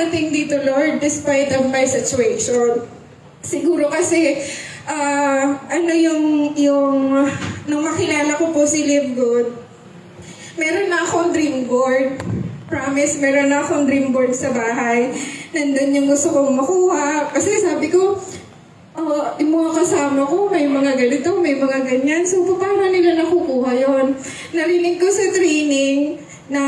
nakarating dito, Lord, despite of my situation. Siguro kasi, nung makilala ko po si Live Good, meron na akong dream board. Promise, meron na akong dream board sa bahay. Nandun yung gusto kong makuha. Kasi sabi ko, yung mga kasama ko, may mga ganito, may mga ganyan. So, paano nila nakukuha yon? Narinig ko sa training na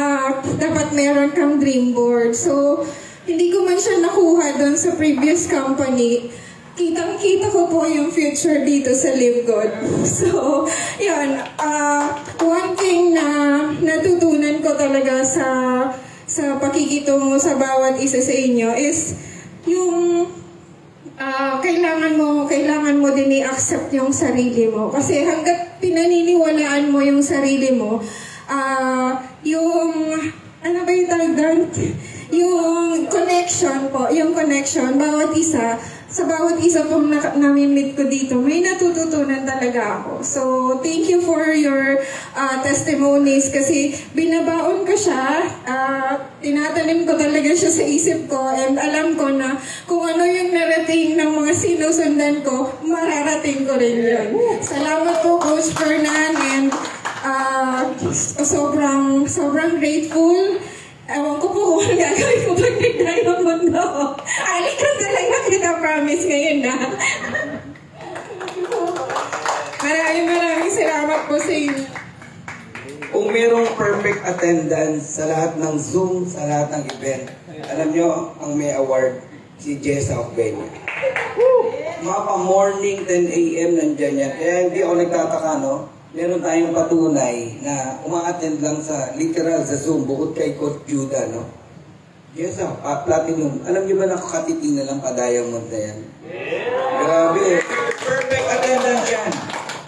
dapat meron kang dream board. So, hindi ko man siya nakuha doon sa previous company. Kitang-kita ko po yung future dito sa Live Good. So, yun. One thing na natutunan ko talaga sa pakikitungo sa bawat isa sa inyo is yung kailangan mo din i-accept yung sarili mo. Kasi hanggat pinaniniwalaan mo yung sarili mo, ano ba yung tawag doon? Yung connection, sa bawat isa pong nami-meet ko dito, may natututunan talaga ako. So, thank you for your testimonies kasi binabaon ko siya, tinatanim ko talaga siya sa isip ko, and alam ko na kung ano yung narating ng mga sinusundan ko, mararating ko rin yun. Salamat po, Coach Fernan, and sobrang grateful. Ewan ko po kung ano gagawin ko pag nag-diamond ako. Alikan talaga kita, promise ngayon na. Maraming salamat po sa inyo. Kung merong perfect attendance sa lahat ng Zoom, sa lahat ng event, alam nyo, ang may award, si Jessa of Benya. Mapa morning, 10 a.m. nandyan yan. Kaya hindi ako nagtataka, no? Meron tayong patunay na uma-attend lang sa literal sa Zoom bukod kay Coach Judah, no? Yes, platinum. Alam niyo ba nakakatiting na lang pa-diamond na yan? Grabe. Perfect attendance yan.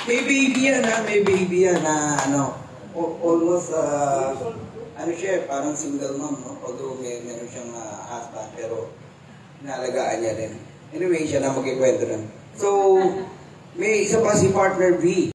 May baby yan na almost, siya, parang single mom, no? Although meron siyang husband, pero inaalagaan niya rin. Anyway, siya na magkikwento lang. So, may isa pa si Partner V.